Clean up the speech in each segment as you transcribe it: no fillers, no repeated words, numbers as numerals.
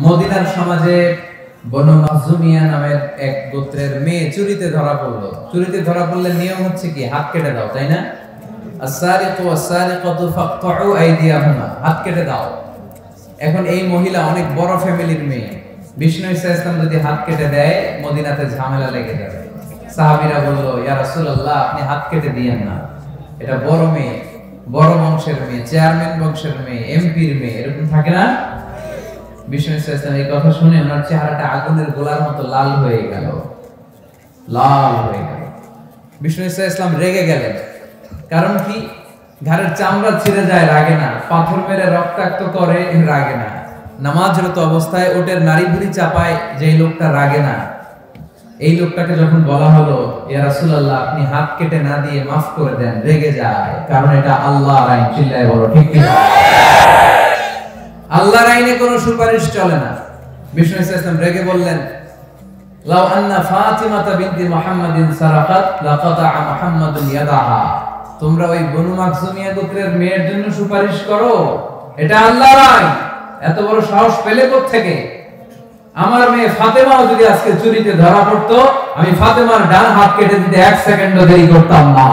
মদিনার সমাজে বনু মাখজুমিয়া নামের এক গোত্রের মেয়ে চুরিতে ধরা পড়লো। চুরিতে ধরা পড়লে নিয়ম হচ্ছে কি হাত কেটে দাও, তাই না? আস-সারিকু ওয়াস-সারিকাতু ফাকতাউ আইদিয়াহুমা, হাত কেটে দাও। এখন এই মহিলা অনেক বড় ফ্যামিলির মেয়ে, বিষ্ণু ইসা ইসলাম যদি হাত কেটে দেয় মদিনাতে ঝামেলা লেগে যাবে। সাহাবীরা বলল, ইয়া রাসূলুল্লাহ আপনি হাত কেটে দিয়েন না, এটা বড় মেয়ে, বড় বংশের মেয়ে, চেয়ারম্যান বংশের মেয়ে, এমপির মেয়ে, এরকম থাকে না? বিষ্ণু ইসা ইসলাম এই কথা শুনে ওনার চেহারাটা আগুনের গোলার মতো লাল হয়ে গেল, লাল হয়ে গেল। বিষ্ণু ইসা ইসলাম রেগে গেলেন। কারণ কি? ঘাড়ের চামড়া ছিঁড়ে যায় রাগে না, পাথর মেরে রক্তাক্ত করে রাগে না, নামাজরত অবস্থায় ওটের নারী ভুঁড়ি চাপায় যে লোকটা রাগে না, এই লোকটাকে যখন বলা হলো ইয়া রাসূলুল্লাহ আপনি হাত কেটে না দিয়ে মাফ করে দেন, রেগে যায়। কারণ এটা আল্লাহর আইন। চিল্লায় বলো ঠিক কি? আল্লাহর আইনে কোনো সুপারিশ চলে না। বিষ্ণু ইসলাম রেগে বললেন, লাউ আন্না ফাতিমাতা বিনতি মুহাম্মাদিন সারাকাত লাকাতা মুহাম্মাদুন ইয়াদাহা, তোমরা ওই বনু মাখজুমিয়া গোত্রের মেয়ের জন্য সুপারিশ করো, এটা আল্লাহর আইন। এত বড় সাহস পেলে কোত্থেকে? আমার মেয়ে ফাতেমাও যদি আজকে চুরিতে ধরা পড়তো, আমি ফাতেমার ডান হাত কেটে দিতে 1 সেকেন্ডও দেরি করতাম না।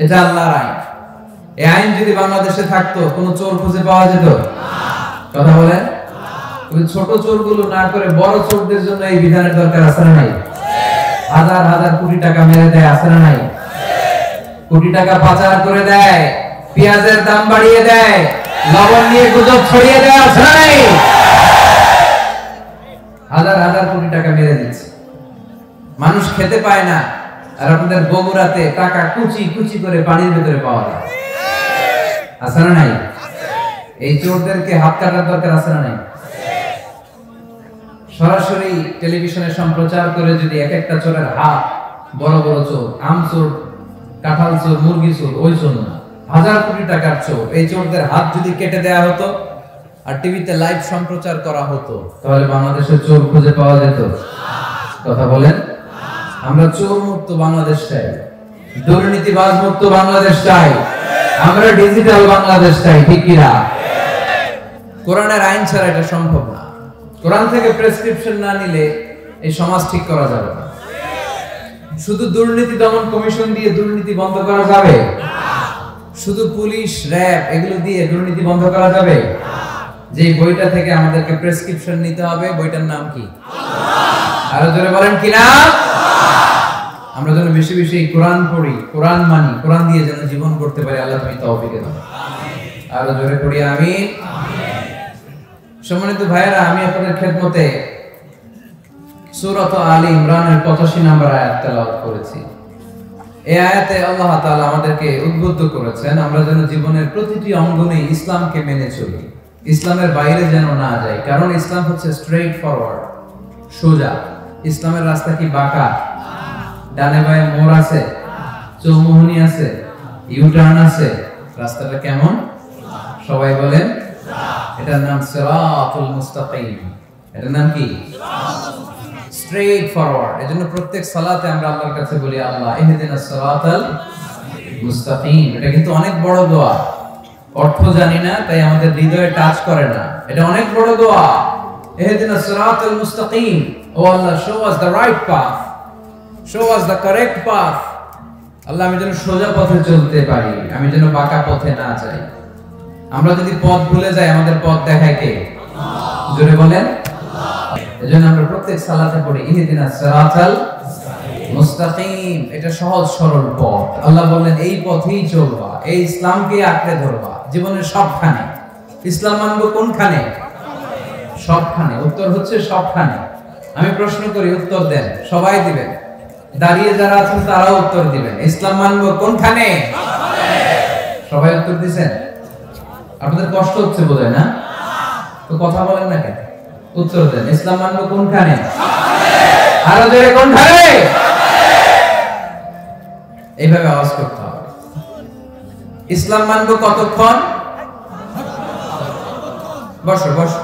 এটা আল্লাহর আইন। এই আইন যদি বাংলাদেশে থাকতো কোন চোর খুঁজে পাওয়া যেত? কথা বলেন। ওই ছোট চোরগুলো না করে বড় চোরদের জন্য এই বিধানের দরকার আছে না নাই? হাজার হাজার কোটি টাকা মেরে দেয়, আছে না নাই? কোটি টাকা পাচার করে দেয়, পেঁয়াজের দাম বাড়িয়ে দেয়, লবণ নিয়ে গুজব ছড়িয়ে দেয়, আছে না নাই? হাজার হাজার কোটি টাকা মেরে দিচ্ছে, মানুষ খেতে পায় না। আর আপনাদের বগুড়াতে টাকা কুচি কুচি করে পানির ভেতরে পাওয়া যায়, আছে না নাই? এই চোরদেরকে হাত কাটার দরকার আছে না নাই? সরাসরি টেলিভিশনে সম্প্রচার করে যদি এক একটা চোরের হাত, বড় বড় চোর, আম চোর, কাঁঠাল চোর, মুরগি চোর, ওই চোর না, হাজার কোটি টাকার চোর, এই চোরদের হাত যদি কেটে দেয়া হতো আর টিভিতে লাইভ সম্প্রচার করা হতো, তাহলে বাংলাদেশের চোর খুঁজে পাওয়া যেত? কথা বলেন। আমরা চোর মুক্ত বাংলাদেশ চাই, দুর্নীতিবাজ মুক্ত বাংলাদেশ চাই, আমরা ডিজিটাল বাংলাদেশ চাই, ঠিক কি না? কোরআনের আইন ছাড়া এটা সম্ভব না। কোরআন থেকে প্রেসক্রিপশন না নিলে এই সমাজ ঠিক করা যাবে না। শুধু দুর্নীতি দমন কমিশন দিয়ে দুর্নীতি বন্ধ করা যাবে? শুধু পুলিশ, র‍্যাব এগুলো দিয়ে দুর্নীতি বন্ধ করা যাবে? যে বইটা থেকে আমাদেরকে প্রেসক্রিপশন নিতে হবে, বইটার নাম কি? আরো জোরে বলেন কি নাম? আমরা যেন বেশি বেশি কোরআন পড়ি, কোরআন মানি, কোরআন দিয়ে যেন জীবন করতে পারি। আল্লাহ তুমি তৌফিক দাও। আরো জোরে পড়ি আমিন। সম্মানিত ভাইয়েরা, আমি আপনাদের খেদমতে সূরা আলে ইমরানের 85 নম্বর আয়াত তেলাওয়াত করেছি। এই আয়াতে আল্লাহ তাআলা আমাদেরকে উদ্বুদ্ধ করেছেন আমরা যেন জীবনের প্রতিটি অঙ্গনে ইসলামকে মেনে চলি, ইসলামের বাইরে যেন না যাই। কারণ ইসলাম হচ্ছে স্ট্রেইট ফরওয়ার্ড, সোজা। ইসলামের রাস্তা কি বাঁকা? ডানে বাঁয়ে মোড় আছে, চৌমুহনী আছে, ইউটার্ন আছে। রাস্তাটা কেমন? সবাই বলেন। এটার নাম সিরাতুল মুস্তাকিম। এটার নাম কি? Straight forward. এজন্য প্রত্যেক সালাতে আমরা আল্লাহর কাছে বলি, আল্লাহ ইহদিনাস সিরাতাল মুস্তাকিম। এটা কিন্তু অনেক বড় দোয়া। অর্থ জানি না তাই আমাদের হৃদয়ে টাচ করে না। এটা অনেক বড় দোয়া। ইহদিনাস সিরাতাল মুস্তাকিম। ও আল্লাহ, show us the right path, show us the correct path. আল্লাহ আমি যেন সোজা পথে চলতে পারি, আমি যেন বাঁকা পথে না যাই। আমরা যদি পথ ভুলে যাই আমাদের পথ দেখায় কে? জোরে বলেন। এজন্য আমরা প্রত্যেক সালাতে পড়ি ইহদিনাস সিরাতাল মুস্তাকিম। এটা সহজ সরল পথ। আল্লাহ বললেন এই পথেই চলবা, এই ইসলামকে আঁকড়ে ধরবা জীবনের সবখানে। ইসলাম মানবো কোনখানে? সবখানে। উত্তর হচ্ছে সবখানে। আমি প্রশ্ন করি, উত্তর দেন। সবাই দিবেন, দাঁড়িয়ে যারা আছেন তারাও উত্তর দিবেন। ইসলাম মানবো কোনখানে? সবাই উত্তর দিবেন। আপনাদের কষ্ট হচ্ছে বোধহয় না? তো কথা বলেন না কেন? উত্তর দেন। ইসলাম মানবো কোনখানে? আরো জোরে কোনখানে? এইভাবে আওয়াজ করতে হবে। ইসলাম মানবো কতক্ষণ? বসো বসো।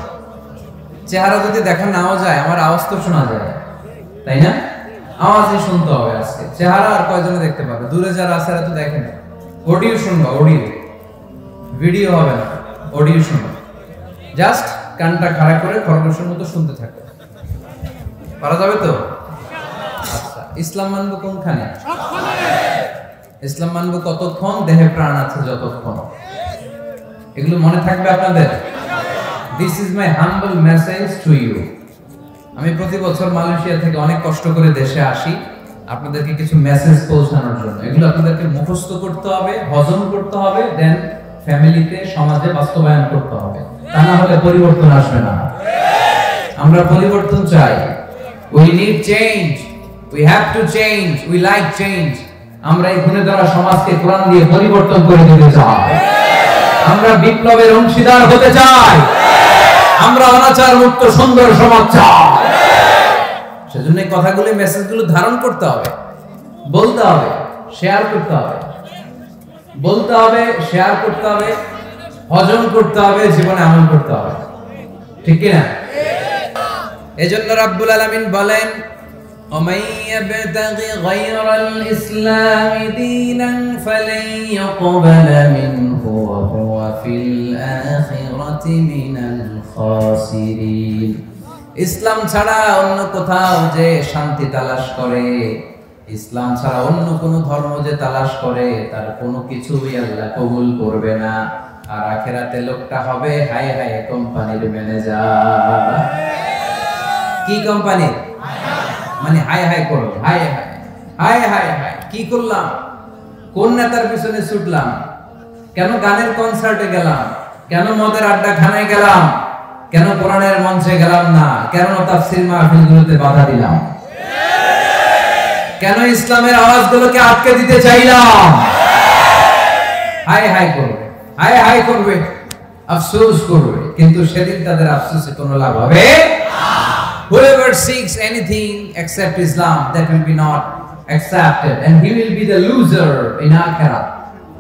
চেহারা যদি দেখা নাও যায় আমার আওয়াজ তো শোনা যায়, তাই না? আওয়াজই শুনতে হবে আজকে। চেহারা আর কয়জনে দেখতে পাবে? দূরে যারা আছে এরা তো দেখে না। অডিও শুনবা, অডিও, ভিডিও হবে না, অডিও শুনবা। জাস্ট কানটা খাড়া করে খরগোশের মতো শুনতে থাকো। পারা যাবে তো? আচ্ছা, ইসলাম মানবো কোনখানে? ইসলাম মানবো কতক্ষণ? দেহে প্রাণ আছে যতক্ষণ। এগুলো মনে থাকবে আপনাদের। This is my humble message to you. আমি প্রতি বছর মালয়েশিয়া থেকে অনেক কষ্ট করে দেশে আসি আপনাদেরকে কিছু মেসেজ পৌঁছানোর জন্য। এগুলো আপনাদেরকে মুখস্থ করতে হবে, হজম করতে হবে, দেন ফ্যামিলিতে, সমাজে বাস্তবায়ন করতে হবে। তা না হলে পরিবর্তন আসবে না। আমরা পরিবর্তন চাই। We need change. We have to change. We like change. আমরা এই গুণে দ্বারা সমাজকে কোরআন দিয়ে পরিবর্তন করে দিতে চাই। আমরা বিপ্লবের অংশীদার হতে চাই। আমরা অনাচার মুক্ত সুন্দর সমাজ চাই। সেজন্য এই কথাগুলো, মেসেজগুলো ধারণ করতে হবে, বলতে হবে, শেয়ার করতে হবে, বলতে হবে, শেয়ার করতে হবে, হজম করতে হবে, জীবনে আমল করতে হবে। ঠিক কি না? এজন্য রাব্বুল আলামিন বলেন, ومن يبتغي غير الإسلام دينا فلن يقبل منه وهو في الآخرة من الخاسرين। ইসলাম ছাড়া অন্য কোথাও যে শান্তি তালাশ করে, ইসলাম ছাড়া অন্য কোন ধর্ম যে তালাশ করে, তার কোনো কিছুই আল্লাহ কবুল করবে না। আর আখিরাতে লোকটা হবে হায় হায় কোম্পানির ম্যানেজার। কি কোম্পানি? মানে হায় হায় করো, হায় হায় হায় হায় হায়, কি করলাম? কোন নেতার পিছনে ছুটলাম? কেন গানের কনসার্টে গেলাম? কেন মদের আড্ডা খানায় গেলাম? কেন কোরআনের মঞ্চে গেলাম না? কেন তাফসীর মাহফিলগুলোতে বাধা দিলাম? কেন ইসলামের আওয়াজগুলোকে আটকে দিতে চাইলাম? হায় হায় করবে, হায় হায় করবে, আফসোস করবে, কিন্তু সেদিন তাদের আফসোসে কোনো লাভ হবে না। Whoever seeks anything except Islam, that will be not accepted, and he will be the loser in akhirah.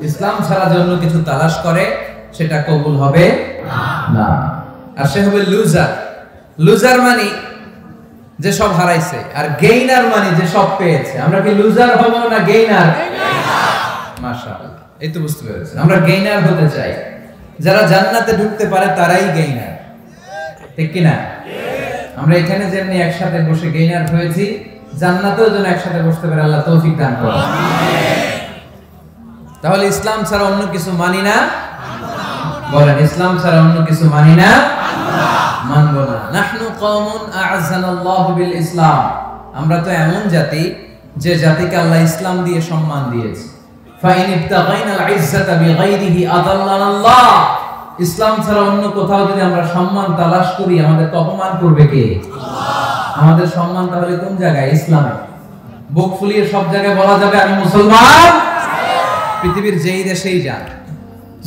ইসলাম ছাড়া অন্য কিছু তালাশ করে, সেটা কবুল হবে না, আর সে হবে লুজার। লুজার মানে যে সব হারাইছে, আর গেইনার মানে যে সব পেয়েছে। আমরা কি লুজার হব না গেইনার? মাশাআল্লাহ, এই তো বুঝতে পেরেছেন। আমরা গেইনার হতে চাই। যারা জান্নাতে ঢুকতে পারে তারাই গেইনার। ঠিক কি না? আমরা এখানে যেমনি একসাথে বসে গেইনার হয়েছি, জান্নাতেও যেন একসাথে বসতে পারে, আল্লাহ তৌফিক দান করুন। তাহলে ইসলাম ছাড়া অন্য কিছু মানি না। বলেন, ইসলাম ছাড়া অন্য কিছু মানি না, মানব না। নাহনু কওমুন আ'আযানাল্লাহু বিল ইসলাম। আমরা তো এমন জাতি যে জাতিকে আল্লাহ ইসলাম দিয়ে সম্মান দিয়েছে। ফাইন ইবতাগাইনাল ইজ্জাতা বিগাইরিহি আযাল্লানাল্লাহ। ইসলাম ছাড়া অন্য কোথাও যদি আমরা সম্মান তালাশ করি, আমাদের অপমান করবে কে? আল্লাহ। আমাদের সম্মান তাহলে কোন জায়গায়? ইসলামে। বুক ফুলিয়ে সব জায়গায় বলা যাবে আমি মুসলমান। পৃথিবীর যেই দেশেই যান,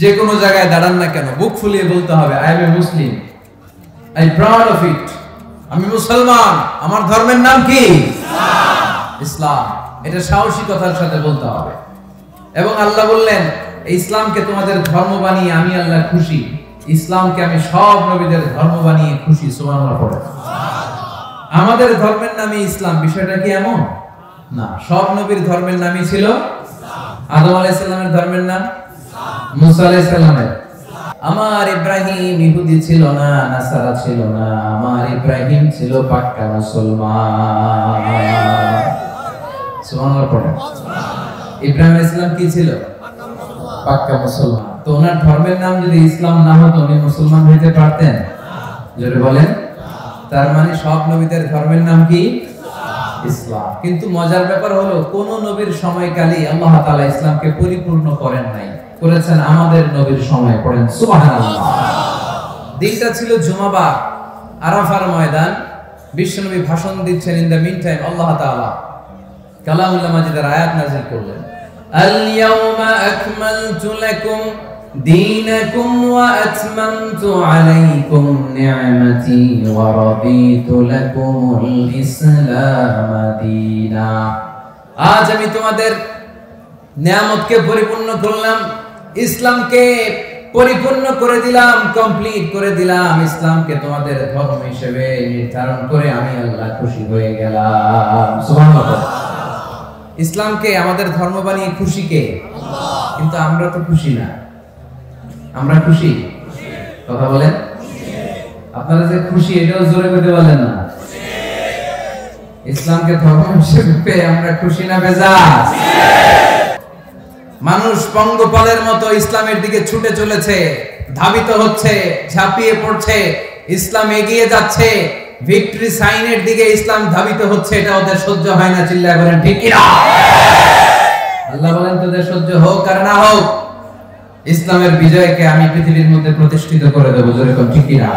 যে কোনো জায়গায় দাঁড়ান না কেন, বুক ফুলিয়ে বলতে হবে I M A Muslim, I proud of it. আমি মুসলমান, আমার ধর্মের নাম কি? ইসলাম। এটা সাহসিকতার সাথে বলতে হবে। এবং আল্লাহ বললেন, ইসলামকে তোমাদের ধর্ম বানিয়ে আমি আল্লাহ খুশি। ইসলামকে আমি সব নবীদের ধর্ম বানিয়ে খুশি। সুবহানাল্লাহ পড়ে। আমাদের ধর্মের নামই ইসলাম, বিষয়টা কি এমন না? সব নবীর ধর্মের নামই ছিল আদম আলাইহিস সালামের ধর্মের নাম মুসা আলাইহিস সালামের। আমার ইব্রাহিম ইহুদি ছিল না, নাসারা ছিল না, আমার ইব্রাহিম ছিল পাক্কা মুসলমান। সুবহানাল্লাহ পড়ে। ইব্রাহিম আলাইহিস সালাম কি ছিল? পাক্কা মুসলমান। তো ওনার ধর্মের নাম যদি ইসলাম না হতো, উনি মুসলমান হইতে পারতেন? জোরে বলেন। তার মানে সব নবীদের ধর্মের নাম কি? ইসলাম। কিন্তু মজার ব্যাপার হলো, কোন নবীর সময়কালে আল্লাহ তাআলা ইসলামকে পরিপূর্ণ করেন নাই, করেছেন আমাদের নবীর সময়। পড়েন সুবহানাল্লাহ। দিনটা ছিল জুমাবার, আরাফার ময়দান। বিশ্বনবী ভাষণ দিচ্ছেন। ইন দ্য মিন টাইম আল্লাহ তাআলা কালামুল্লাহ মাজিদের আয়াত নাযিল করলেন। আল-ইয়াওমা আকমালতু লাকুম দীনাকুম ওয়া আতমামতু আলাইকুম নি'মাতি ওয়া রাদিতু লাকুমুল ইসলাম দীনা। আজ আমি তোমাদের নিয়ামতকে পরিপূর্ণ করলাম, ইসলামকে পরিপূর্ণ করে দিলাম, কমপ্লিট করে দিলাম। ইসলামকে তোমাদের ধর্ম হিসেবে নির্ধারণ করে আমি আল্লাহ খুশি হয়ে গেলাম। সুবহানাল্লাহ। ইসলামকে আমাদের ধর্ম বানিয়ে খুশি কে? আল্লাহ। কিন্তু আমরা তো খুশি না। আমরা খুশি? কথা বলেন। আপনারা যে খুশি এটাও জোরে বলতে পারলেন না। ইসলামকে ধর্ম হিসেবে পেয়ে আমরা খুশি না বেজার? মানুষ পঙ্গপালের মতো ইসলামের দিকে ছুটে চলেছে, ধাবিত হচ্ছে, ঝাঁপিয়ে পড়ছে, ইসলাম এগিয়ে যাচ্ছে, ভিক্টরি সাইনের দিকে ইসলাম ধাবিত হচ্ছে। এটা ওদের সহ্য হয় না, চিল্লায় বলেন ঠিক কি না? আল্লাহ বলেন তোদের সহ্য হোক আর না হোক, ইসলামের বিজয়কে আমি পৃথিবীর মধ্যে প্রতিষ্ঠিত করে দেব। জোরে কোন ঠিক কি না?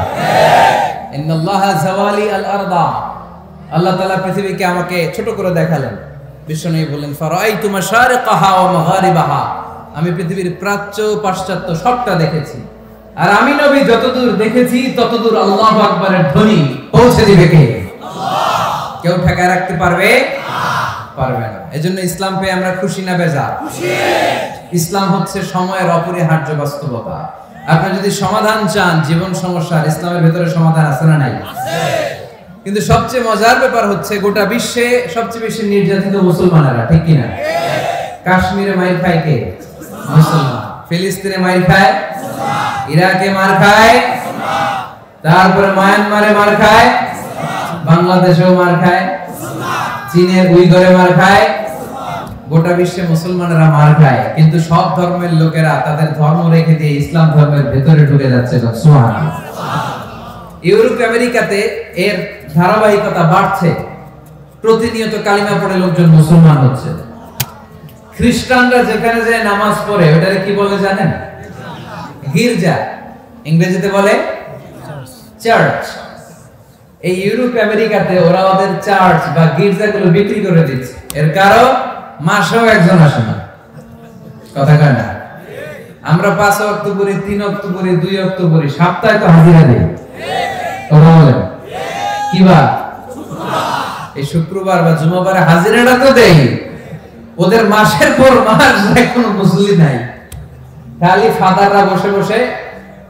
ইন্নাল্লাহা যাওয়ালি আল আরদা, আল্লাহ তাআলা পৃথিবীকে আমাকে ছোট করে দেখালেন। বিশ্বনবী বলেন ফারাআইতু মাশারিকাহা ওয়া মাগারিবাহা, আমি পৃথিবীর প্রাচ্য পাশ্চাত্য সবটা দেখেছি। আর আমি নবী যতদূর দেখেছি ততদূর আল্লাহু আকবারের ধ্বনি পৌঁছে দিবে কে? আল্লাহ। কেউ ঠেকায় রাখতে পারবে? পারবে না। এজন্য ইসলাম পেয়ে আমরা খুশি না বেজার? খুশি। ইসলাম হচ্ছে সময়ের অপরিহার্য বাস্তবতা। আপনি যদি সমাধান চান জীবন সমস্যার, ইসলামের ভিতরে সমাধান আছে না নাই? আছে। কিন্তু সবচেয়ে মজার ব্যাপার হচ্ছে গোটা বিশ্বে সবচেয়ে বেশি নির্যাতিত মুসলমানেরা, ঠিক কি না? কাশ্মীরে মাইর খায় কে? মুসলমান। ফিলিস্তিনে মাইর খায় মুসলমান। ইরাকে মার খায় মুসলমান। তারপরে মায়ানমারে মার খায় মুসলমান। বাংলাদেশেও মার খায় মুসলমান। চীনের উইঘরে মার খায় মুসলমান। গোটা বিশ্বে মুসলমানেরা মার খায়, কিন্তু সব ধর্মের লোকেরা তাদের ধর্ম রেখে দিয়ে ইসলাম ধর্মের ভেতরে ঢুকে যাচ্ছে। সুবহানাল্লাহ। ইউরোপ আমেরিকাতে এর ধারাবাহিকতা বাড়ছে, প্রতিনিয়ত কালিমা পড়ে লোকজন মুসলমান হচ্ছে। খ্রিস্টানরা যেখানে যায় নামাজ পড়ে ওটারে কি বলে জানেন? গির্জা। ইংরেজিতে বলে চার্চ। এই ইউরোপ আমেরিকাতে ওরা ওদের চার্চ বা গির্জাগুলো বিক্রি করে দিচ্ছে। এর কারণ মাসেও একজন আসে না। কথা কয় না? আমরা 5 ওয়াক্ত পড়ি, 3 ওয়াক্ত পড়ি, 2 ওয়াক্ত পড়ি, সপ্তাহে তো হাজিরা দিই। কথা বলেন কি বা? এই শুক্রবার বা জুমাবারে হাজিরাটা তো দেই। ওদের মাসের পর মাস কোনো মুসলিম নাই, খালি ফাদাররা বসে বসে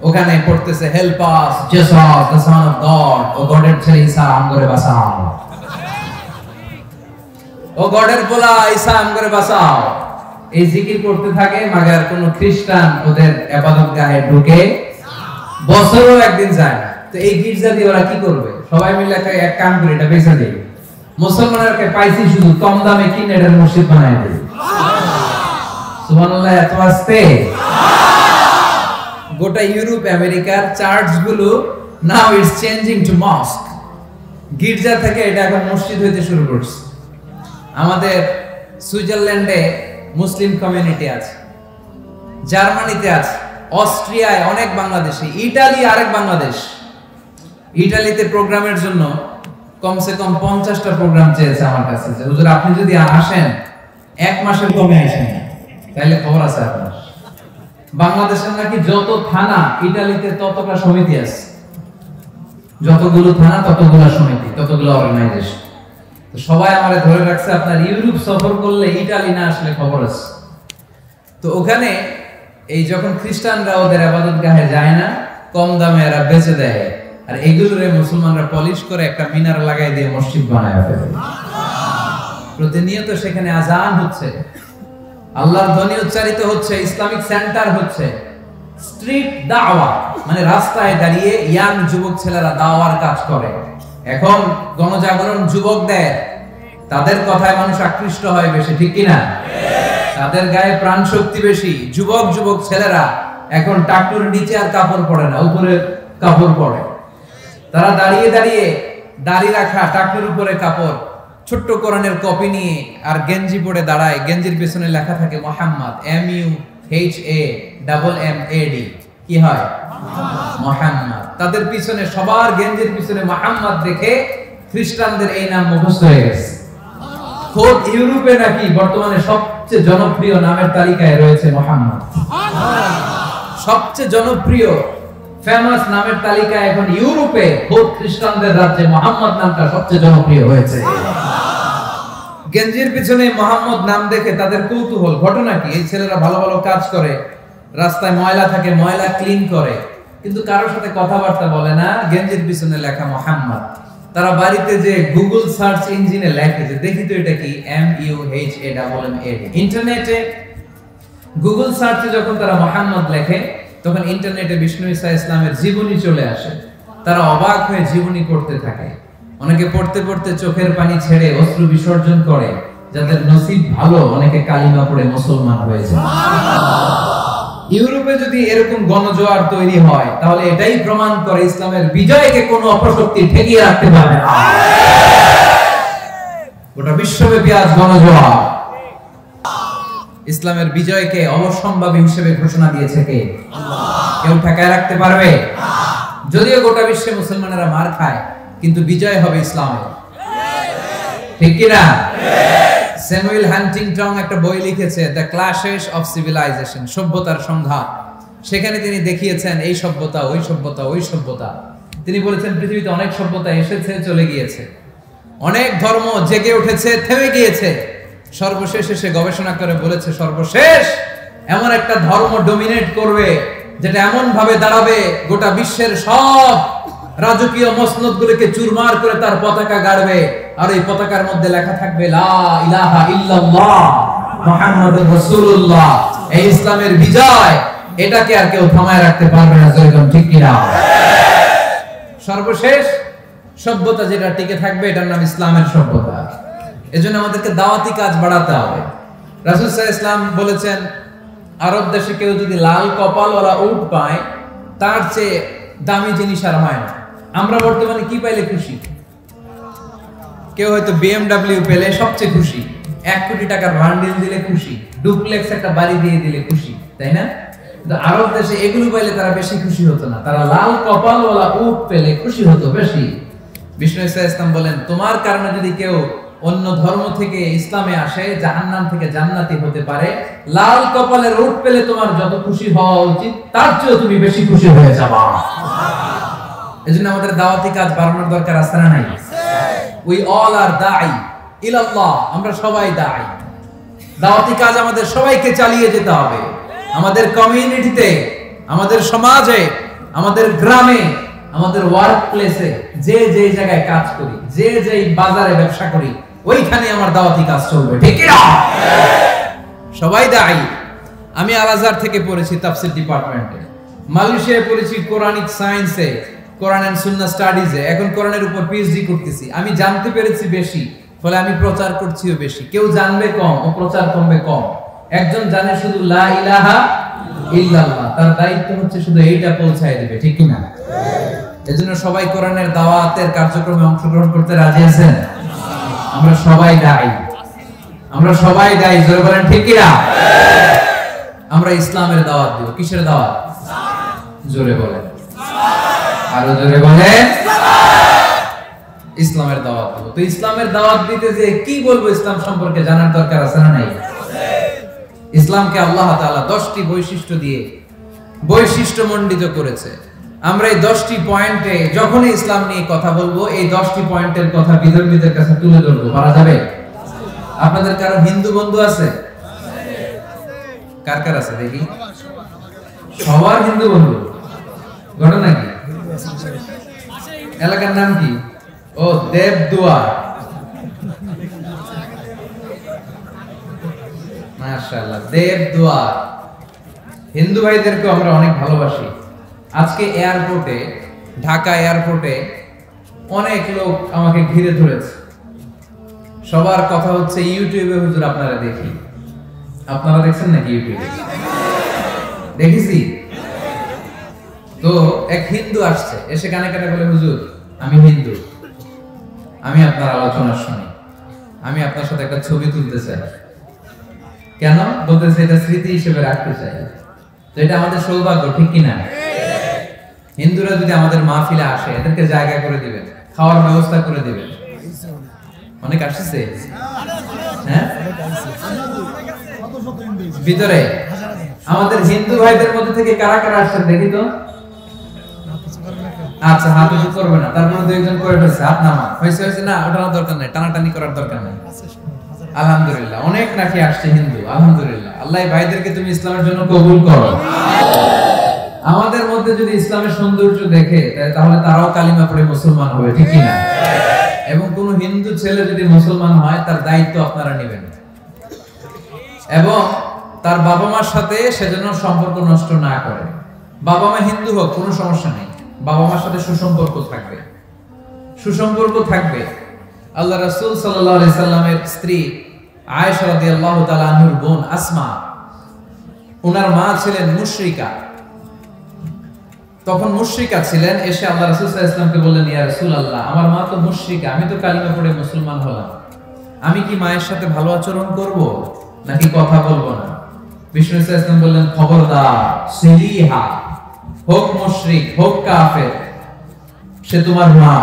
ওখানে পড়তেছে help us Jesus the son of God, ও গডের ছেলে ঈসা আমগরে বাঁচাও, ও গডের পোলা ঈসা আমগরে বাঁচাও। এই জিকির করতে থাকে, মাগার কোন খ্রিস্টান ওদের ইবাদতগাহে ঢুকে বছরও একদিন যায় না। তো এই গির্জা দিয়ে ওরা কি করবে? সবাই মিলে এক কাম করে এটা বেচে দেয়। মুসলমানদেরকে পাইছি শুধু কম দামে কিনে এটার মসজিদ বানায় দেয়। সুবহানাল্লাহ। এত আস্তে গোটা ইউরোপ আমেরিকার চার্চগুলো now it's changing to mosque. গির্জা থেকে এটা এখন মসজিদ হইতে শুরু করছে। আমাদের সুইজারল্যান্ডে মুসলিম কমিউনিটি আছে, জার্মানিতে আছে, অস্ট্রিয়ায় অনেক বাংলাদেশি, ইতালি আরেক বাংলাদেশ। ইতালিতে প্রোগ্রামের জন্য কমসে কম 50টা প্রোগ্রাম চেয়েছে আমার কাছে, যে হুজুর আপনি যদি আসেন 1 মাসের কমে আসেন তাহলে খবর আছে আপনার। বাংলাদেশের নাকি যত থানা ইতালিতে ততটা সমিতি আছে, যতগুলো থানা ততগুলো সমিতি, ততগুলো অর্গানাইজেশন। তো সবাই আমারে ধরে রাখছে আপনার ইউরোপ সফর করলে ইতালি না আসলে খবর আছে। তো ওখানে এই যখন খ্রিস্টানরা ওদের ইবাদতগাহে যায় না, কম দামে এরা বেচে দেয়, আর এগুলোরে মুসলমানরা পলিশ করে একটা মিনার লাগাই দিয়ে মসজিদ বানায় ফেলে। প্রতিনিয়ত সেখানে আজান হচ্ছে, আল্লাহর ধ্বনি উচ্চারিত হচ্ছে, ইসলামিক সেন্টার হচ্ছে, স্ট্রিট দাওয়া মানে রাস্তায় দাঁড়িয়ে ইয়াং যুবক ছেলেরা দাওয়ার কাজ করে। এখন গণজাগরণ যুবকদের, তাদের কথায় মানুষ আকৃষ্ট হয় বেশি, ঠিক কি না? তাদের গায়ে প্রাণ শক্তি বেশি। যুবক যুবক ছেলেরা এখন টাকটুর নিচে আর কাপড় পরে না, উপরে কাপড় পরে। তারা দাঁড়িয়ে দাঁড়িয়ে দাড়ি রাখা, টাকটুর উপরে কাপড়, ছোট্ট কোরআনের কপি নিয়ে আর গেঞ্জি পরে দাঁড়ায়। গেঞ্জির পিছনে লেখা থাকে মোহাম্মদ, MUHAMMAD। কি হয়? মোহাম্মদ। তাদের পিছনে, সবার গেঞ্জির পিছনে মোহাম্মদ দেখে খ্রিস্টানদের এই নাম মুখস্থ হয়ে গেছে। খোদ ইউরোপে নাকি বর্তমানে সবচেয়ে জনপ্রিয় নামের তালিকায় রয়েছে মোহাম্মদ। সবচেয়ে জনপ্রিয় ফেমাস নামের তালিকায় এখন ইউরোপে খোদ খ্রিস্টানদের রাজ্যে মোহাম্মদ নামটা সবচেয়ে জনপ্রিয় হয়েছে। গেঞ্জির পিছনে মোহাম্মদ নাম দেখে তাদের কৌতূহল। ঘটনা কি? এই ছেলেরা ভালো ভালো কাজ করে, রাস্তায় ময়লা থাকে, ময়লা ক্লিন করে, কিন্তু কারোর সাথে কথাবার্তা বলে না। গেঞ্জির পিছনে লেখা মোহাম্মদ। তারা বাড়িতে যে গুগল সার্চ ইঞ্জিনে লেখে যে দেখি তো এটা কি, MUHAMMAD। ইন্টারনেটে গুগল সার্চে যখন তারা মোহাম্মদ লেখে, তখন ইন্টারনেটে বিষ্ণু ঈসা ইসলামের জীবনী চলে আসে। তারা অবাক হয়ে জীবনী করতে থাকে। অনেকে পড়তে পড়তে চোখের পানি ছেড়ে অশ্রু বিসর্জন করে, যাদের নসিব ভালো অনেকে কালিমা পড়ে মুসলমান হয়ে যায়। ইউরোপে যদি এরকম গণজোয়ার তৈরি হয়, তাহলে এটাই প্রমাণ করে ইসলামের বিজয়কে কোনো অপশক্তি ঠেকিয়ে রাখতে পারবে না। গোটা বিশ্বব্যাপী আজ গণজোয়ার। ইসলামের বিজয়কে অবশ্যম্ভাবী হিসেবে ঘোষণা দিয়েছে কে? কেউ ঠেকায় রাখতে পারবে? যদিও গোটা বিশ্বে মুসলমানেরা মার খায়, কিন্তু বিজয় হবে ইসলামের। ঠিক কি না? স্যামুয়েল হান্টিংটন একটা বই লিখেছে, দ্য ক্ল্যাশেস অফ সিভিলাইজেশন, সভ্যতার সংঘাত। সেখানে তিনি দেখিয়েছেন এই সভ্যতা, ওই সভ্যতা, ওই সভ্যতা। তিনি বলেছেন পৃথিবীতে অনেক সভ্যতা এসেছে, চলে গিয়েছে, অনেক ধর্ম জেগে উঠেছে, থেমে গিয়েছে। সর্বশেষ এসে গবেষণা করে বলেছে, সর্বশেষ এমন একটা ধর্ম ডমিনেট করবে, যেটা এমন ভাবে দাঁড়াবে গোটা বিশ্বের সব রাজকীয় মসনদগুলোকে চুরমার করে তার পতাকা গাড়বে, আর এই পতাকার মধ্যে লেখা থাকবে লা ইলাহা ইল্লাল্লাহ মুহাম্মাদুর রাসূলুল্লাহ। এই ইসলামের বিজয়, এটাকে আর কেউ থামায় রাখতে পারবে না। যেরকম ঠিক কি না? সর্বশেষ সভ্যতা যেটা টিকে থাকবে, এটার নাম ইসলামের সভ্যতা। এজন্য আমাদেরকে দাওয়াতি কাজ বাড়াতে হবে। রাসূল সাল্লাল্লাহু আলাইহি ওয়াসাল্লাম বলেছেন, আরব দেশে কেউ যদি লাল কপালওয়ালা উট পায়, তার চেয়ে দামি জিনিস আর হয় না। আমরা বর্তমানে কি পাইলে খুশি? কেউ হয়তো BMW পেলে সবচেয়ে খুশি, 1 কোটি টাকার বান্ডিল দিলে খুশি, ডুপ্লেক্স একটা বাড়ি দিয়ে দিলে খুশি, তাই না? কিন্তু আরব দেশে এগুলো পাইলে তারা বেশি খুশি হতো না, তারা লাল কপালওয়ালা উট পেলে খুশি হতো বেশি। বিষ্ণু ইসলাম বলেন, তোমার কারণে যদি কেউ অন্য ধর্ম থেকে ইসলামে আসে, জাহান্নাম থেকে জান্নাতি হতে পারে। লাল কপালের উট পেলে তোমার যত খুশি হওয়া উচিত, তার চেয়ে তুমি বেশি খুশি হয়ে যাবা। এজন্য আমাদের দাওয়াতি কাজ বাড়ানোর দরকার আছে না নাই? উই অল আর দাঈ ইলাল্লাহ, আমরা সবাই দাঈ। দাওয়াতি কাজ আমাদের সবাইকে চালিয়ে যেতে হবে। আমাদের কমিউনিটিতে, আমাদের সমাজে, আমাদের গ্রামে, আমাদের ওয়ার্ক প্লেসে, যে যে জায়গায় কাজ করি, যে যে বাজারে ব্যবসা করি, ওইখানে আমার দাওয়াতি কাজ চলবে। ঠিক কি না? সবাই দায়ী। আমি আল আজহার থেকে পড়েছি তাফসীর ডিপার্টমেন্টে, মালয়েশিয়ায় পড়েছি কোরআনিক সায়েন্সে, কোরআন এন্ড সুন্নাহ স্টাডিজে, এখন কোরআনের উপর পিএইচডি করতেছি। আমি জানতে পেরেছি বেশি, ফলে আমি প্রচার করছিও বেশি। কেউ জানবে কম ও প্রচার করবে কম। একজন জানে শুধু লা ইলাহা ইল্লাল্লাহ, তার দায়িত্ব হচ্ছে শুধু এইটা পৌঁছায় দিবে। ঠিক কি না? এজন্য সবাই কোরআনের দাওয়াতের কার্যক্রমে অংশগ্রহণ করতে রাজি আছেন? আমরা সবাই দায়ী, আমরা সবাই দায়ী। জোরে বলেন ঠিক কি না? আমরা ইসলামের দাওয়াত দেব। কিসের দাওয়াত? জোরে বলেন, আরো জোরে বলেন। ইসলামের দাওয়াত দেব। তো ইসলামের দাওয়াত দিতে যে কি বলবো, ইসলাম সম্পর্কে জানার দরকার আছে না নাই? ইসলামকে আল্লাহ তাআলা 10টি বৈশিষ্ট্য দিয়ে বৈশিষ্ট্যমণ্ডিত করেছে। আমরা এই 10টি পয়েন্টে যখনই ইসলাম নিয়ে কথা বলবো, এই 10টি পয়েন্টের কথা বিধর্মীদের কাছে তুলে ধরবো। পারা যাবে? আপনাদের কারো হিন্দু বন্ধু আছে? কার কার আছে দেখি? সবার হিন্দু বন্ধু। ঘটনা কি? এলাকার নাম কি? ও দেবদুয়ার। মাশাআল্লাহ, দেবদুয়ার। হিন্দু ভাইদেরকে আমরা অনেক ভালোবাসি। আজকে এয়ারপোর্টে, ঢাকা এয়ারপোর্টে অনেক লোক আমাকে ঘিরে ধরেছে। সবার কথা হচ্ছে ইউটিউবে হুজুর আপনারা দেখি। আপনারা দেখছেন নাকি ইউটিউবে? দেখেছি তো। এক হিন্দু আসছে, এসে কানে কানে বলে, হুজুর আমি হিন্দু, আমি আপনার আলোচনা শুনি, আমি আপনার সাথে একটা ছবি তুলতে চাই। কেন? বলতেছে এটা স্মৃতি হিসেবে রাখতে চাই। তো এটা আমাদের সৌভাগ্য, ঠিক কিনা? হিন্দুরা যদি আমাদের মাহফিলে আসে, এদেরকে জায়গা করে দিবেন, খাওয়ার ব্যবস্থা করে দিবেন। অনেক আসছে, হ্যাঁ, ভিতরে। আমাদের হিন্দু ভাইদের মধ্যে থেকে কারা কারা আসছেন দেখি তো। আচ্ছা, হাত উঁচু করবে না, তারপরে দুইজন করে ফেলছে, হাত নামা। হয়েছে হয়েছে না, ওঠানোর দরকার নাই, টানাটানি করার দরকার নাই। আলহামদুলিল্লাহ, অনেক নাকি আসছে হিন্দু। আলহামদুলিল্লাহ, আল্লাহ ভাইদেরকে তুমি ইসলামের জন্য কবুল করো। আমাদের মধ্যে যদি ইসলামের সৌন্দর্য দেখে, তাহলে তারাও কালিমা পড়ে মুসলমান হবে, ঠিক কিনা? এবং কোন হিন্দু ছেলে যদি মুসলমান হয়, তার দায়িত্ব আপনারা নেবেন, এবং তার বাবা মার সাথে সেজন্য সম্পর্ক নষ্ট না করে। বাবা মা হিন্দু হোক, কোনো সমস্যা নেই, বাবা মার সাথে সুসম্পর্ক থাকবে, সুসম্পর্ক থাকবে। আল্লাহ রাসূল সাল্লাল্লাহু আলাইহি সাল্লামের স্ত্রী আয়েশা রাদিয়াল্লাহু তাআলা আনহার বোন আসমা, ওনার মা ছিলেন মুশরিকা। তখন মুশরিকা ছিলেন, এসে আল্লাহ রাসূল সাল্লাল্লাহু আলাইহি ওয়াসাল্লামকে বললেন, ইয়া রাসূলুল্লাহ, আমার মা তো মুশরিকা, আমি তো কালিমা পড়ে মুসলমান হলাম, আমি কি মায়ের সাথে ভালো আচরণ করব নাকি কথা বলবো না? বিষ্ণু সাল্লাল্লাহু আলাইহি ওয়াসাল্লাম বললেন, খবরদার, সিলিহা, হোক মুশরিক হোক কাফের, সে তোমার মা।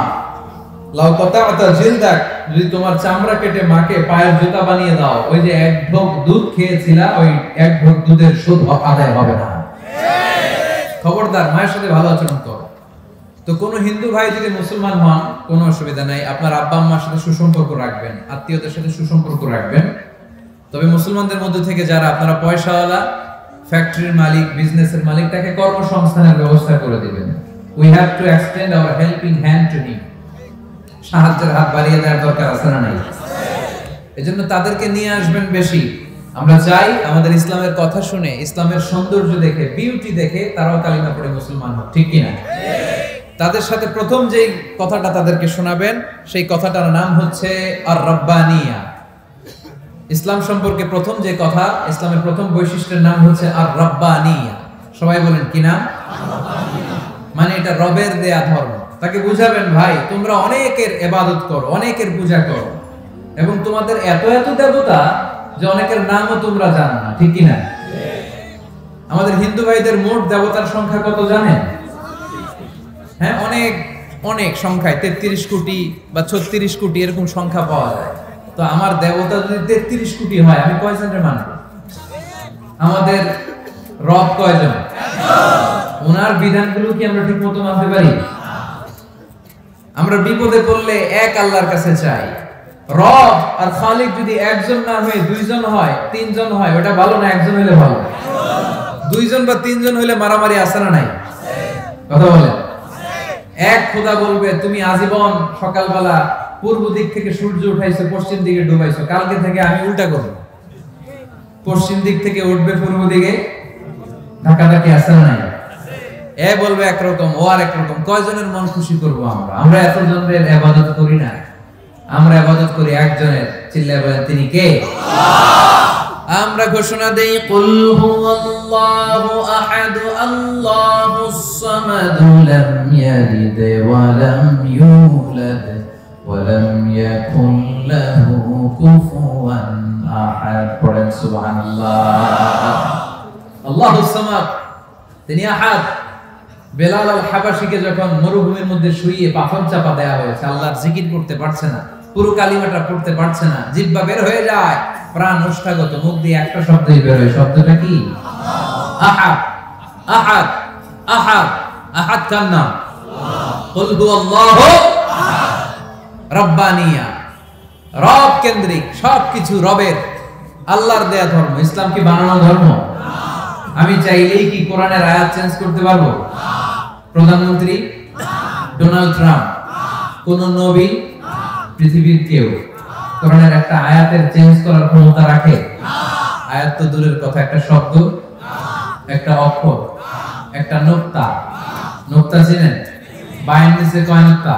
লাউ কাতা'তা জিলদাক, যদি তোমার চামড়া কেটে মাকে পায়ের জুতা বানিয়ে দাও, ওই যে এক ঢোক দুধ খেয়েছিলা, ওই এক ঢোক দুধের সুদ আদায় হবে না। খবরদার, মায়ের সাথে ভালো আচরণ করো। তো কোন হিন্দু ভাই যদি মুসলমান হন, কোনো অসুবিধা নাই, আপনার আব্বা আম্মার সাথে সুসম্পর্ক রাখবেন, আত্মীয়দের সাথে সুসম্পর্ক রাখবেন। তবে মুসলমানদের মধ্যে থেকে যারা আপনারা পয়সাওয়ালা, ফ্যাক্টরির মালিক, বিজনেসের মালিক, তাকে কর্মসংস্থানের ব্যবস্থা করে দিবেন। We have to extend hour helping hand to him. সাহায্যের হাত বাড়িয়ে দেওয়ার দরকার আছে না নাই? এজন্য তাদেরকে নিয়ে আসবেন বেশি। আমরা চাই আমাদের ইসলামের কথা শুনে, ইসলামের সৌন্দর্য দেখে, বিউটি দেখে তারাও কালিমা পড়ে মুসলমান হোক, ঠিক কিনা? তাদের সাথে প্রথম যেই কথাটা তাদেরকে শোনাবেন, সেই কথাটার নাম হচ্ছে আর রাব্বানিয়া। ইসলাম সম্পর্কে প্রথম যে কথা, ইসলামের প্রথম বৈশিষ্ট্যের নাম হচ্ছে আর রাব্বানিয়া। সবাই বলেন কি নাম? মানে এটা রবের দেয়া ধর্ম। তাকে বুঝাবেন, ভাই তোমরা অনেকের ইবাদত করো, অনেকের পূজা করো, এবং তোমাদের এত এত দেবতা যে অনেকের নামও তোমরা জানো না, ঠিক কিনা? আমাদের হিন্দু ভাইদের মোট দেবতার সংখ্যা কত জানেন? হ্যাঁ, অনেক অনেক সংখ্যায়, 33 কোটি বা 36 কোটি এরকম সংখ্যা পাওয়া যায়। তো আমার দেবতা যদি 33 কোটি হয়, আমি কয়জনের মানব? আমাদের রব কয়জন? ওনার বিধানগুলো কি আমরা ঠিক মতো মানতে পারি? আমরা বিপদে পড়লে এক আল্লাহর কাছে চাই। রব আর খালিক যদি একজন না হয়ে দুইজন হয়, তিনজন হয়, ওটা ভালো না একজন হইলে ভালো? দুইজন বা তিনজন হইলে মারামারি আছে না নাই? কথা বলেন। এক খোদা বলবে, তুমি আজীবন সকালবেলা পূর্ব দিক থেকে সূর্য উঠাইছো, পশ্চিম দিকে ডুবাইছো, কালকে থেকে আমি উল্টা করব, পশ্চিম দিক থেকে উঠবে পূর্ব দিকে, ধাক্কাধাক্কি আছে না নাই? এ বলবে একরকম, ও আর একরকম। কয়জনের মন খুশি করবো আমরা? আমরা এতজনের ইবাদত করি না, আমরা ইবাদত করি একজনের। চিল্লায় বলেন, তিনি কে? আমরা ঘোষণা দেই, কুল হুয়াল্লাহু আহাদ আল্লাহুস সামাদ লাম ইয়ালিদ ওয়া লাম ইউলাদ ওয়া লাম ইয়াকুল লাহু কুফুয়ান আহাদ। পড়েন সুবহানাল্লাহ। আল্লাহুস সামাদ, তিনি আহাদ। বেলাল আল হাবাশিকে যখন মরুভূমির মধ্যে শুইয়ে পাথর চাপা দেয়া হয়েছে, আল্লাহর জিকির করতে পারছে না, পুরো কালিমাটা পড়তে পারছে না, জিহ্বা বের হয়ে যায়, প্রাণ ওষ্ঠাগত, মুখ দিয়ে একটা শব্দই বের হয়। শব্দটা কি? আহাদ। আহাদ, আহাদ, আহাদ কার নাম? কুল হুয়াল্লাহু আহাদ। রাব্বানিয়া, রব কেন্দ্রিক, সবকিছু রবের, আল্লাহর দেয়া ধর্ম। ইসলাম কি বানানো ধর্ম? আমি চাইলেই কি কোরআনের আয়াত চেঞ্জ করতে পারবো? প্রধানমন্ত্রী ডোনাল্ড ট্রাম্প, কোন নবী, পৃথিবীর কেউ কোরআনের একটা আয়াতের চেঞ্জ করার ক্ষমতা রাখে? আয়াত তো দূরের কথা, একটা শব্দ, একটা অক্ষর, একটা নোক্তা। নোক্তা চিনেন? বায়ের নিচে কয় নোক্তা?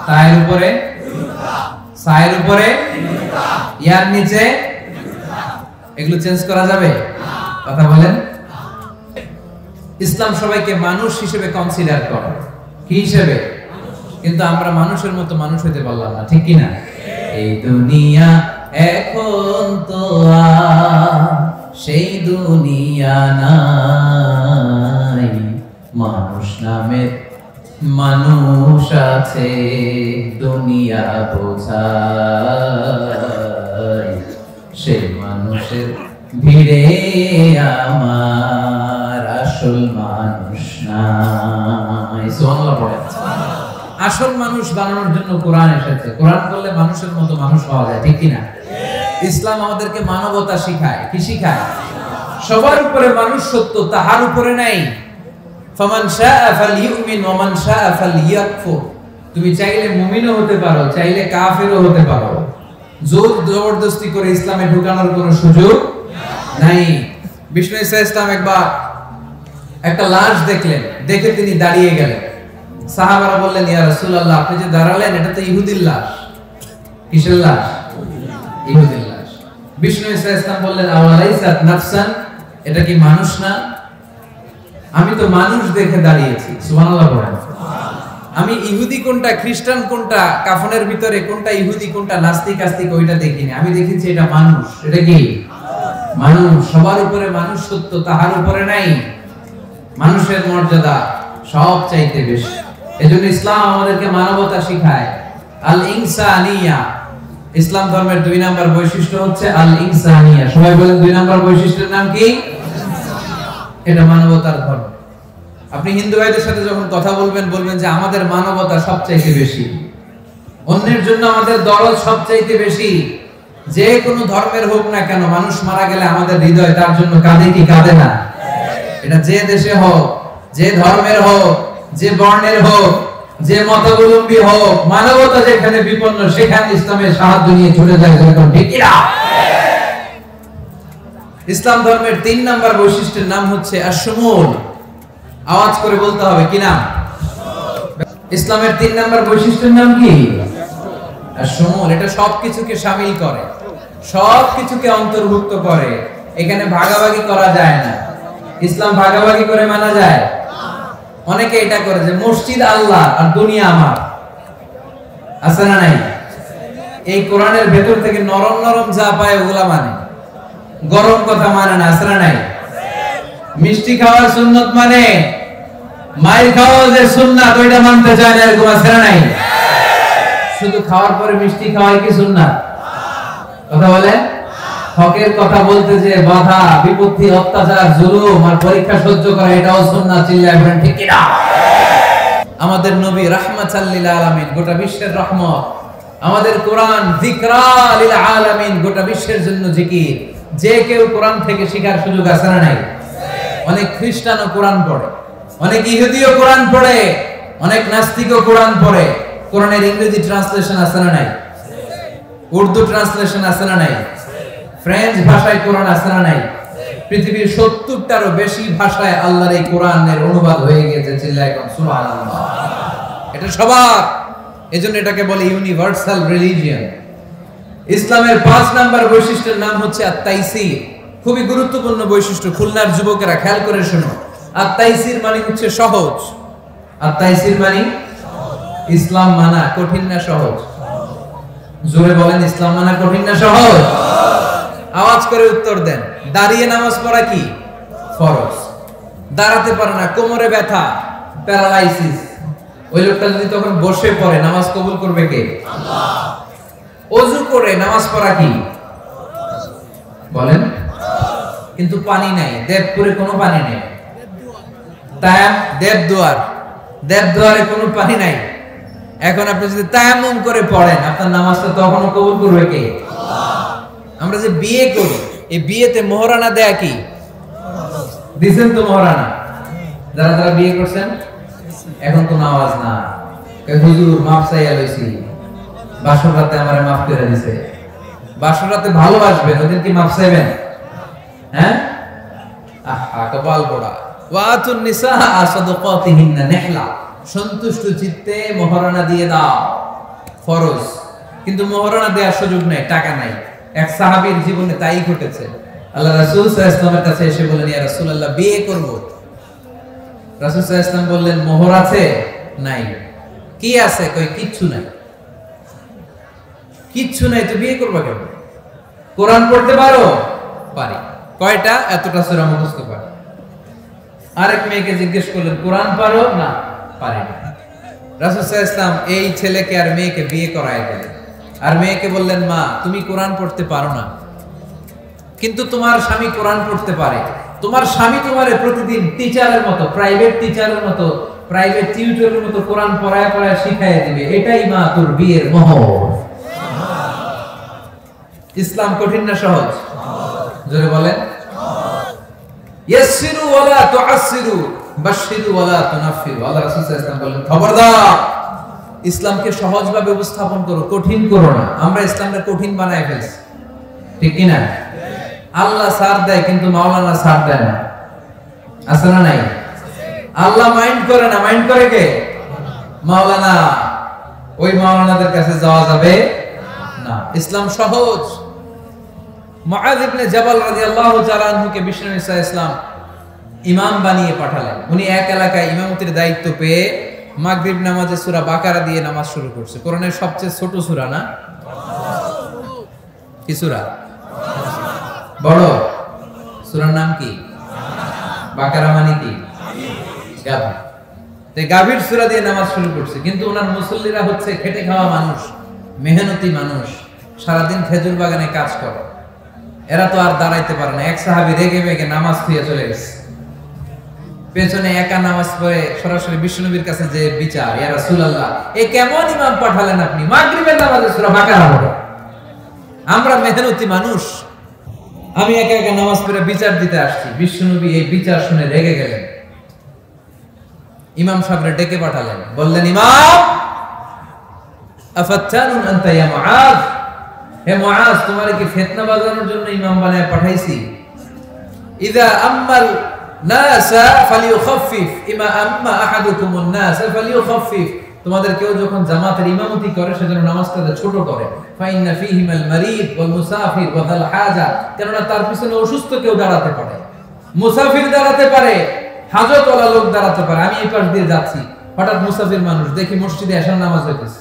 তায়ের উপরে, সায়ের উপরে, ইয়ার নিচে। এগুলো চেঞ্জ করা যাবে? কথা বলেন। ইসলাম সবাইকে মানুষ হিসেবে কনসিডার করে। কি হিসেবে? কিন্তু আমরা মানুষের মতো মানুষ হইতে পারলাম না, ঠিক কিনা? এই দুনিয়া এখন তো সেই দুনিয়া নাই, মানুষ নামের মানুষ আছে, দুনিয়া বোঝায়, সেই মানুষের ভিড়ে আমার আসল মানুষ নাই। সুবহানাল্লাহ পড়ে। আসল মানুষ বানানোর জন্য কোরআন এসেছে। কোরআন করলে মানুষের মতো মানুষ পাওয়া যায়, ঠিক কিনা? ইসলাম আমাদেরকে মানবতা শিখায়। কি শিখায়? সবার উপরে মানুষ সত্য, তাহার উপরে নাই। ফামান শাআ ফালইউমিন ওয়া মান শাআ ফালইয়াকফুর। তুমি চাইলে মুমিনও হতে পারো, চাইলে কাফেরও হতে পারো। জোর জবরদস্তি করে ইসলামে ঢোকানোর কোনো সুযোগ নাই। বিষ্ণু ঈসা ইসলাম একবার একটা লাশ দেখলেন, দেখে তিনি দাঁড়িয়ে গেলেন। সাহাবারা বললেন, ইয়া রাসূলুল্লাহ, আপনি যে দাঁড়ালেন এটা তো ইহুদির লাশ। কিসের লাশ? ইহুদির লাশ। বিষ্ণু ইসলাম বললেন, আওয়ালাইসাত নাফসান, এটা কি মানুষ না? আমি তো মানুষ দেখে দাঁড়িয়েছি। সুবহানাল্লাহ বলেন। আমি ইহুদি কোনটা, খ্রিস্টান কোনটা, কাফনের ভিতরে কোনটা ইহুদি কোনটা নাস্তিক আস্তিক ওইটা দেখিনি, আমি দেখেছি এটা মানুষ। এটা কি মানুষ? সবার উপরে মানুষ সত্য, তাহার উপরে নাই। মানুষের মর্যাদা সব চাইতে বেশি। এজন্য ইসলাম আমাদেরকে মানবতা শিখায়, আল ইনসানিয়া। ইসলাম ধর্মের 2 নাম্বার বৈশিষ্ট্য হচ্ছে আল ইনসানিয়া। সবাই বলেন 2 নাম্বার বৈশিষ্ট্যের নাম কি? এটা মানবতার ধর্ম। আপনি হিন্দু ভাইদের সাথে যখন কথা বলবেন, বলবেন যে আমাদের মানবতা সবচাইতে বেশি, অন্যের জন্য আমাদের দরদ সবচাইতে বেশি। যে কোনো ধর্মের হোক না কেন, মানুষ মারা গেলে আমাদের হৃদয় তার জন্য কাঁদে কি কাঁদে না? এটা যে দেশে হোক, যে ধর্মের হোক, যে বর্ণের হোক, যে মতাবলম্বী হোক, মানবতা যেখানে বিপন্ন সেখানে ইসলামের সাহায্য নিয়ে ছুটে যায়। যেরকম ঠিক কি না? ইসলাম ধর্মের 3 নাম্বার বৈশিষ্ট্যের নাম হচ্ছে আশ-শুমুল। আওয়াজ করে বলতে হবে, কি নাম? ইসলামের 3 নাম্বার বৈশিষ্ট্যের নাম কি? আশ-শুমুল। এটা সবকিছুকে শামিল করে, সবকিছুকে অন্তর্ভুক্ত করে। এখানে ভাগাভাগি করা যায় না। ইসলাম ভাগাভাগি করে মানা যায়? অনেকে এটা করে যে মসজিদ আল্লাহ আর দুনিয়া আমার। আছে না নাই? এই কোরআনের ভেতর থেকে নরম নরম যা পায় ওগুলা মানে, গরম কথা মানে না। আছে না নাই? মিষ্টি খাওয়ার সুন্নত মানে, মাইর খাওয়া যে সুন্নাত ওইটা মানতে চায় না, এরকম আছে না নাই? শুধু খাওয়ার পরে মিষ্টি খাওয়াই কি সুন্নাত? কথা বলেন। হকের কথা বলতে যে বাধা বিপত্তি অত্যাচার জুলুম আর পরীক্ষা সহ্য করা, এটাও সুন্নাত। চিল্লায় বলেন ঠিক কি না? আমাদের নবী রাহমাতাল লিল আলামিন, গোটা বিশ্বের রহমত। আমাদের কোরআন যিকরা লিল আলামিন, গোটা বিশ্বের জন্য জিকির। যে কেউ কোরআন থেকে শেখার সুযোগ আছে না নাই? অনেক খ্রিস্টানও কোরআন পড়ে, অনেক ইহুদিও কোরআন পড়ে, অনেক নাস্তিকও কোরআন পড়ে। কোরআনের ইংরেজি ট্রান্সলেশন আছে না নাই? উর্দু ট্রান্সলেশন আছে না নাই? ফ্রেঞ্চ ভাষায় কোরআন আছে না নাই? পৃথিবীর 70টারও বেশি ভাষায় আল্লাহর এই কোরআনের অনুবাদ হয়ে গেছে। চিল্লায় কোন সুবহানাল্লাহ। এটা সবার, এজন্য এটাকে বলে ইউনিভার্সাল রিলিজিয়ন। ইসলামের 5 নাম্বার বৈশিষ্ট্যের নাম হচ্ছে আত-তাইসির। খুবই গুরুত্বপূর্ণ বৈশিষ্ট্য। খুলনার যুবকেরা খেয়াল করে শোনো। আত-তাইসির মানে হচ্ছে সহজ। আত-তাইসির মানে ইসলাম মানা কঠিন না সহজ? জোরে বলেন, ইসলাম মানা কঠিন না সহজ? আওয়াজ করে উত্তর দেন। দাঁড়িয়ে নামাজ পড়া কি ফরজ? দাঁড়াতে পারে না, কোমরে ব্যথা, প্যারালাইসিস, ওই লোকটা যদি তখন বসে পড়ে, নামাজ কবুল করবে কে? আল্লাহ। ওযু করে নামাজ পড়া কি বলেন? কিন্তু পানি নাই, দেবপুরে কোনো পানি নেই। দেবদুয়ারে কোনো পানি নাই। এখন আপনি যদি তায়াম্মুম করে পড়েন, আপনার নামাজটা তখনও কবুল করবে কে? আল্লাহ। আমরা যে বিয়ে করি, এই বিয়েতে মোহরানা দেয়া কি দিছেন তো? মোহরানা যারা যারা বিয়ে করছেন, এখন তো আওয়াজ না, হুজুর মাফ চাইয়া লইছি, বাসর রাতে আমারে মাফ করে দিছে। বাসর রাতে ভালোবাসবেন, ওদিন কি মাফ চাইবেন? হ্যাঁ, আহা কপাল পোড়া। ওয়াতুন নিসা সাদাকাতিহিন্না নিহলা, সন্তুষ্ট চিত্তে মোহরানা দিয়ে দাও, ফরজ। কিন্তু মোহরানা দেওয়ার সুযোগ নাই, টাকা নাই। এক সাহাবীর জীবনে তাই ঘটেছে। আল্লাহ রাসূল সাল্লাল্লাহু আলাইহি ওয়াসাল্লামের কাছে এসে বললেন, ইয়া রাসূলুল্লাহ, বিয়ে করব। রাসূল সাল্লাল্লাহু আলাইহি ওয়াসাল্লাম বললেন, মোহর আছে? নাই। কি আছে? কই কিচ্ছু নাই। কিচ্ছু নাই তো বিয়ে করবা কেন? কোরআন পড়তে পারো? পারি। কয়টা? এতটা সূরা মুখস্থ পারি। আরেক মেয়েকে জিজ্ঞেস করলেন, কোরআন পারো? না, পারি না। রাসূল সাল্লাল্লাহু আলাইহি ওয়াসাল্লাম এই ছেলেকে আর মেয়েকে বিয়ে করায় দিলেন। আর মেয়েকে বললেন, মা তুমি কোরআন পড়তে পারো না, কিন্তু তোমার স্বামী কোরআন পড়তে পারে। তোমার স্বামী তোমারে প্রতিদিন টিচারের মতো, প্রাইভেট টিচারের মতো, প্রাইভেট টিউটরের মতো কোরআন পড়ায় পড়ায় শিখায় দিবে। এটাই মা তোর বিয়ের মোহর। ইসলাম কঠিন না সহজ? জোরে বলেন। ইয়াসসিরু ওয়ালা তুআসসিরু, বাশশিরু ওয়ালা তুনাফফিরু। আল্লাহ রাসূল সাল্লাল্লাহু আলাইহি ওয়াসাল্লাম বলেন, খবরদার, ইসলামকে সহজভাবে উপস্থাপন করো, কঠিন করো না। আমরা ইসলামটা কঠিন বানায় ফেলছি, ঠিক কি না? আল্লাহ ছাড় দেয়, কিন্তু মাওলানা ছাড় দেয় না। আছে না নাই? আল্লাহ মাইন্ড করে না, মাইন্ড করে কে? মাওলানা। ওই মাওলানাদের কাছে যাওয়া যাবে না। ইসলাম সহজ। মুআয ইবনে জাবাল রাদিয়াল্লাহু তাআলা আনহুকে বিশ্বনবী সাল্লাল্লাহু আলাইহি ওয়াসাল্লাম ইমাম বানিয়ে পাঠালেন। উনি এক এলাকায় ইমামতির দায়িত্ব পেয়ে মাগরিব নামাজে সূরা বাকারা দিয়ে নামাজ শুরু করছে। কোরআনের সবচেয়ে ছোট সূরা না? কি সূরা? বড় সূরার নাম কি? বাকারা মানে কি? গাভীর। তাই গাভীর সূরা দিয়ে নামাজ শুরু করছে। কিন্তু ওনার মুসল্লিরা হচ্ছে খেটে খাওয়া মানুষ, মেহনতি মানুষ, সারাদিন খেজুর বাগানে কাজ করে। এরা তো আর দাঁড়াইতে পারে না। এক সাহাবী রেগে মেগে নামাজ ছুঁয়ে চলে গেছে। পেছনে একা নামাজ পড়ে সরাসরি বিশ্বনবীর কাছে যে বিচার, ইয়া রাসূলুল্লাহ, এ কেমন ইমাম পাঠালেন আপনি? মাগরিবের নামাজে সূরা বাকারা পড়ে। আমরা মেহনতি মানুষ, আমি একা একা নামাজ পড়ে বিচার দিতে আসছি। বিশ্বনবী এই বিচার শুনে রেগে গেলেন। ইমাম সাহেবকে ডেকে পাঠালেন, বললেন, ইমাম, আফাত্তানুন আনতা ইয়া মুআয, হে মুআয, তোমারে কি ফিতনা বাজানোর জন্য ইমাম বানায় পাঠাইছি? ইযা আম্মাল নাসা ফালিয়ুখাফফিফ ইমা আম্মা আহাদুকুমুন নাস ফালিয়ুখাফফিফ, তোমাদের কেউ যখন জামাতের ইমামতি করে সেজন্য নামাজটা ছোট করে। ফাইন্না ফীহিমাল মারিদ ওয়াল মুসাফির ওয়া যাল হাজা, কেননা তার পিছনে অসুস্থ কেউ দাঁড়াতে পারে, মুসাফির দাঁড়াতে পারে, হাজতওয়ালা লোক দাঁড়াতে পারে। আমি এই পাশ দিয়ে যাচ্ছি, হঠাৎ মুসাফির মানুষ দেখি মসজিদে এশার নামাজ হইতেছে।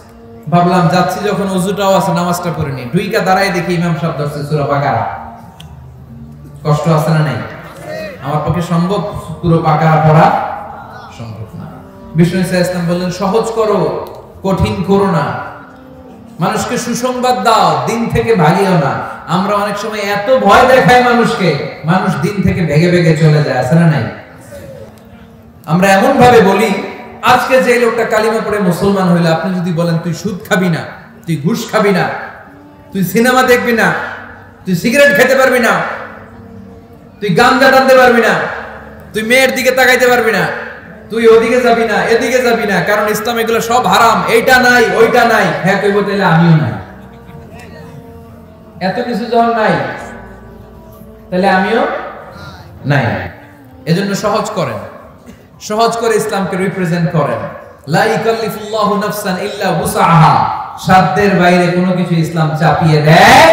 ভাবলাম যাচ্ছি যখন ওযুটাও আছে, নামাজটা পড়ে নি। দুইটা দাঁড়ায় দেখি ইমাম সাহেব ধরছে সূরা বাকারা। কষ্ট আছে না নাই? আমার পক্ষে সম্ভব পুরো বাকারা পড়া সম্ভব না। বিষ্ণু সাল্লাল্লাহু আলাইহি ওয়াসাল্লাম বললেন, সহজ করো, কঠিন করো না। মানুষকে সুসংবাদ দাও, দিন থেকে ভাগিও না। আমরা অনেক সময় এত ভয় দেখাই মানুষকে, মানুষ দিন থেকে ভেগে ভেগে চলে যায়, আছে না নাই? আমরা এমন ভাবে বলি, আজকে যে লোকটা কালিমা পড়ে মুসলমান হইলো, আপনি যদি বলেন তুই সুদ খাবি না, তুই ঘুষ খাবি না, তুই সিনেমা দেখবি না, তুই সিগারেট খেতে পারবি না, তুই গাঞ্জা টানতে পারবি না, তুই মেয়ের দিকে তাকাইতে পারবি না, তুই ওদিকে যাবি না, এদিকে যাবি না, কারণ ইসলাম এগুলো সব হারাম, এইটা নাই ওইটা নাই। হ্যাঁ কইব, তাহলে আমিও নাই। এত কিছু যখন নাই, তাহলে আমিও নাই। এজন্য সহজ করেন, সহজ করে ইসলামকে রিপ্রেজেন্ট করেন। লা ইকাল্লিফুল্লাহু নাফসান ইল্লা উসআহা, সাধ্যের বাইরে কোনো কিছু ইসলাম চাপিয়ে দেয়